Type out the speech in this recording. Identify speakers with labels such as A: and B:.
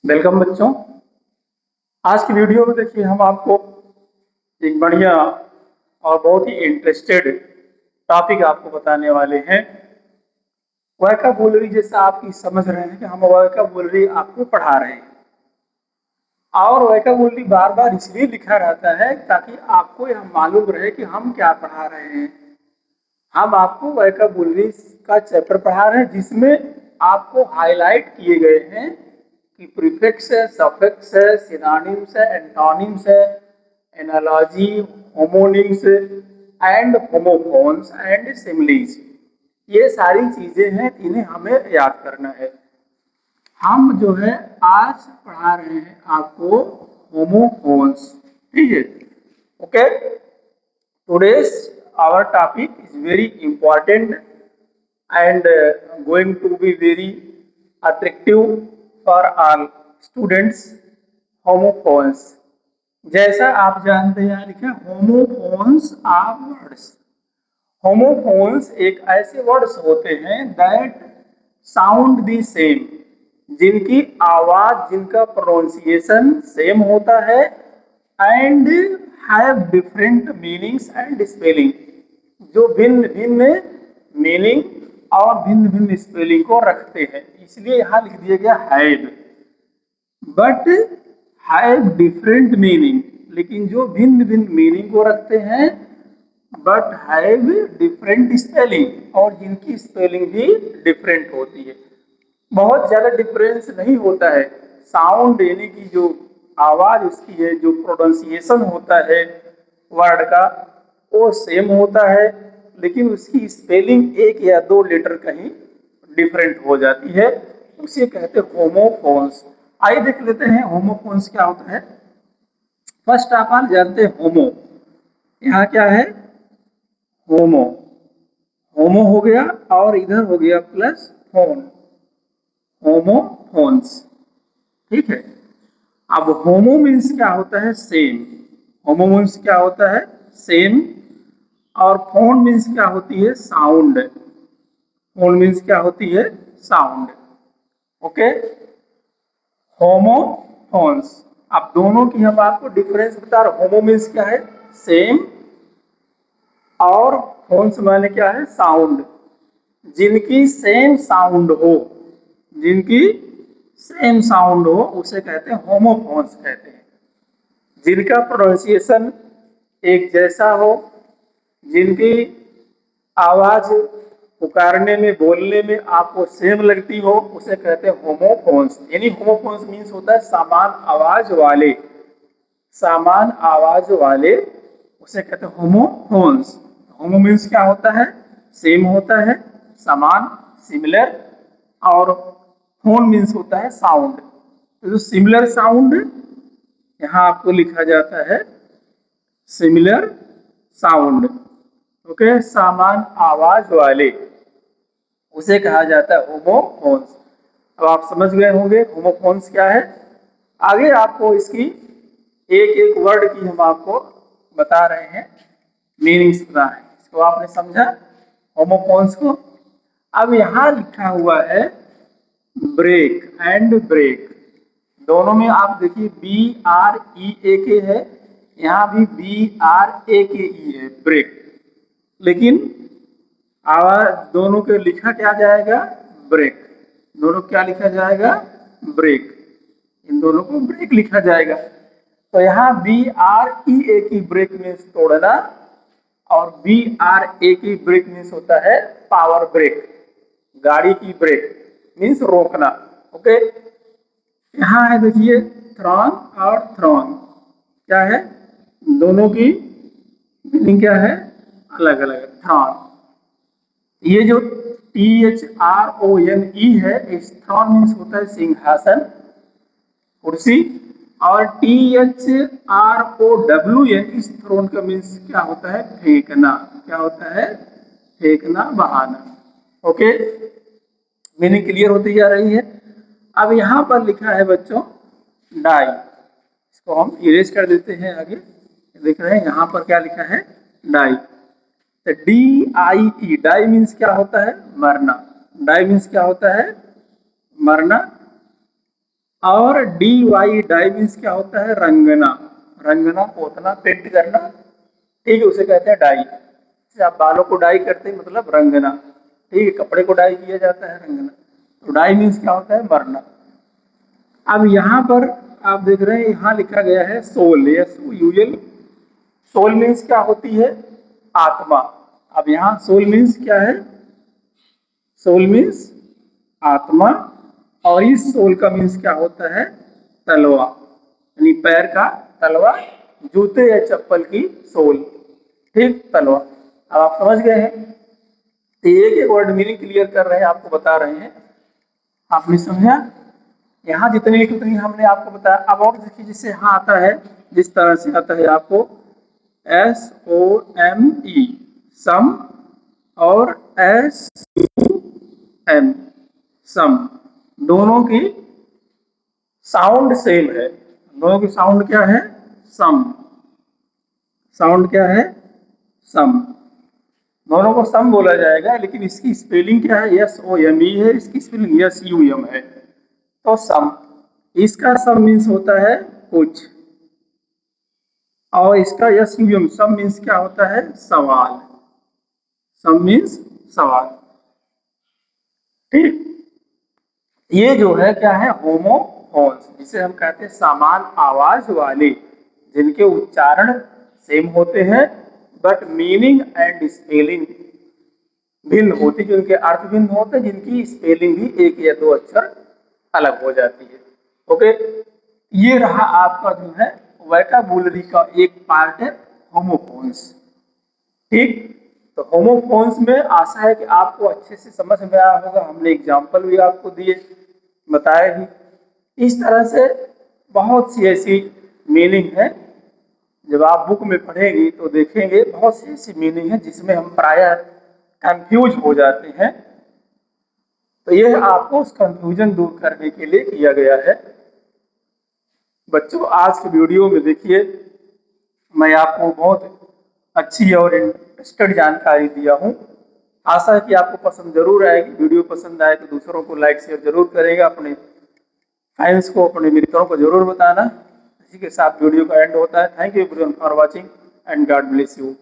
A: Welcome बच्चों। आज की वीडियो में देखिए हम आपको एक बढ़िया और बहुत ही इंटरेस्टेड टॉपिक आपको बताने वाले हैं। वोकैबुलरी, जैसा आपकी समझ रहे हैं कि हम वोकैबुलरी आपको पढ़ा रहे हैं और वोकैबुलरी बार बार इसलिए लिखा रहता है ताकि आपको यह मालूम रहे कि हम क्या पढ़ा रहे हैं। हम आपको वोकैबुलरी का चैप्टर पढ़ा रहे हैं जिसमें आपको हाईलाइट किए गए हैं कि प्रीफिक्स है, सफिक्स है, सिनोनिम्स है, एंटोनिम्स है, analogy, homonyms and homophones and similes. ये सारी चीजें हैं, इन्हें हमें याद करना है। हम जो है आज पढ़ा रहे हैं आपको होमोफोन्स। ठीक है, okay. Today's our topic is very important and going to be very attractive for all students. Homophones, जैसा आप जानते हैं यहाँ लिखा होमोफोन्स आर वर्ड्स। होमोफोन्स एक ऐसे वर्ड्स होते हैं दैट साउंड द सेम, जिनकी आवाज, जिनका प्रोनाउंसिएशन सेम होता है and have different meanings and spelling, जो भिन्न भिन्न मीनिंग और भिन्न भिन्न स्पेलिंग को रखते हैं। इसलिए यहां लिख दिया गया have, but have different meaning, लेकिन जो भिन्न भिन्न मीनिंग को रखते हैं बट हैव डिफरेंट स्पेलिंग, और जिनकी स्पेलिंग भी डिफरेंट होती है। बहुत ज्यादा डिफरेंस नहीं होता है। साउंड यानी कि जो आवाज उसकी है, जो प्रोनाउंसिएशन होता है वर्ड का, वो सेम होता है, लेकिन उसकी स्पेलिंग एक या दो लेटर कहीं डिफरेंट हो जाती है। उसे कहते हैं होमोफोन्स। आइए देख लेते हैं होमोफोन्स क्या होता है। फर्स्ट आप जानते हैं होमो, यहाँ क्या है होमो, होमो हो गया और इधर हो गया प्लस फोन, होमोफोन्स। ठीक है। अब होमो मीन्स क्या होता है सेम, होमो मीन्स क्या होता है सेम, और फोन मीन्स क्या होती है साउंड, फोन मीन्स क्या होती है साउंड। Okay, homophones. अब दोनों की हम आपको डिफरेंस बता रहे। होमो मीन्स क्या है सेम, और फोन्स माने क्या है साउंड, जिनकी सेम साउंड हो, जिनकी सेम साउंड हो उसे कहते हैं होमोफोन्स कहते हैं। जिनका प्रोनाउंसिएशन एक जैसा हो, जिनकी आवाज पुकारने में, बोलने में आपको सेम लगती हो, उसे कहते हैं होमोफोन्स। यानी होमोफोन्स मीन्स होता है समान आवाज वाले, समान आवाज वाले, उसे कहते हैं होमोफोन्स। होमो मीन्स क्या होता है सेम होता है, समान, सिमिलर, और फोन मीन्स होता है साउंड। तो जो सिमिलर साउंड यहाँ आपको लिखा जाता है सिमिलर साउंड, ओके, समान आवाज वाले, उसे कहा जाता है होमोफोन्स। अब आप समझ गए होंगे होमोफोन्स क्या है। आगे आपको इसकी एक एक वर्ड की हम आपको बता रहे हैं, मीनिंग्स बता रहे हैं। इसको आपने समझा होमोफोन्स को। अब यहाँ लिखा हुआ है ब्रेक एंड ब्रेक, दोनों में आप देखिए BREAK है, यहाँ भी BRAKE है ब्रेक, लेकिन आवाज दोनों के लिखा क्या जाएगा ब्रेक, दोनों क्या लिखा जाएगा ब्रेक, इन दोनों को ब्रेक लिखा जाएगा। तो यहाँ BREAK ब्रेक मीन्स तोड़ना, और BRAK ब्रेक मीन्स होता है पावर ब्रेक, गाड़ी की ब्रेक मीन्स रोकना। ओके, यहाँ है देखिए थ्रॉन और थ्रॉन, क्या है दोनों की मीनिंग क्या है अलग अलग। थ्रॉन, ये जो THRONE है, इस थ्रॉन मीन्स होता है सिंहासन, कुर्सी, और THROWN इस थ्रोन का मीन्स क्या होता है फेंकना, क्या होता है फेंकना, बहाना। ओके, मीनिंग क्लियर होती जा रही है। अब यहाँ पर लिखा है बच्चों डाई, इसको हम इरेज कर देते हैं। आगे देख रहे हैं यहाँ पर क्या लिखा है डाई, तो DIE, डाई मीन्स क्या होता है मरना, डाई मीन्स क्या होता है मरना, और डी वाई डाई मीन्स क्या होता है? रंगना, रंगना, पोतना, पेंट करना, ठीक है, उसे कहते हैं डाई। जैसे आप बालों को डाई करते हैं मतलब रंगना, ठीक है, कपड़े को डाई किया जाता है रंगना। तो डाई मीन्स क्या होता है? मरना। अब यहाँ पर आप देख रहे हैं यहाँ लिखा गया है soul, S O U L. Soul means क्या होती है? आत्मा। अब यहाँ सोल मीन्स क्या है? सोल मीन्स आत्मा। और इस सोल का मीन्स क्या होता है? तलवा, यानी पैर का तलवा, जूते या चप्पल की सोल, ठीक, तलवा। अब आप समझ गए हैं। तो एक एक वर्ड मीनिंग क्लियर कर रहे हैं, आपको बता रहे हैं। आपने समझा? यहाँ जितनी लिखी उतनी हमने आपको बताया। अब और देखिए, जिससे यहाँ आता है, जिस तरह से आता है आपको, एस ओ एम ई, सम, और एस यू एम, सम, दोनों की साउंड सेम है। दोनों की साउंड क्या है? सम। साउंड क्या है? सम। दोनों को सम बोला जाएगा, लेकिन इसकी स्पेलिंग क्या है? एस ओ एम ई है, इसकी स्पेलिंग एस यू एम है। तो सम, इसका सम मीन्स होता है कुछ, और इसका एस यू एम, सम मीन्स क्या होता है? सवाल। सम मीन्स सवाल, ठीक। ये जो है क्या है? होमोफोन्स, जिसे हम कहते हैं समान आवाज वाले, जिनके उच्चारण सेम होते हैं बट मीनिंग एंड स्पेलिंग भिन्न होती है, जिनके अर्थ भिन्न होते हैं, जिनकी स्पेलिंग भी एक या दो अक्षर अलग हो जाती है। ओके, ये रहा आपका जो है वोकैबुलरी का एक पार्ट है, होमोफोन्स, ठीक। तो होमोफोन्स में आशा है कि आपको अच्छे से समझ में आया होगा। हमने एग्जाम्पल भी आपको दिए, बताए भी। इस तरह से बहुत सी ऐसी मीनिंग है, जब आप बुक में पढ़ेंगी तो देखेंगे बहुत सी ऐसी मीनिंग है जिसमें हम प्रायः कंफ्यूज हो जाते हैं। तो यह आपको उस कंफ्यूजन दूर करने के लिए किया गया है। बच्चों, आज के वीडियो में देखिए, मैं आपको बहुत अच्छी और इंटरेस्टेड जानकारी दिया हूँ। आशा है कि आपको पसंद जरूर आएगी। वीडियो पसंद आए तो दूसरों को लाइक शेयर जरूर करेगा, अपने फ्रेंड्स को, अपने मित्रों को जरूर बताना। इसी के साथ वीडियो का एंड होता है। Thank you everyone for watching and God bless you.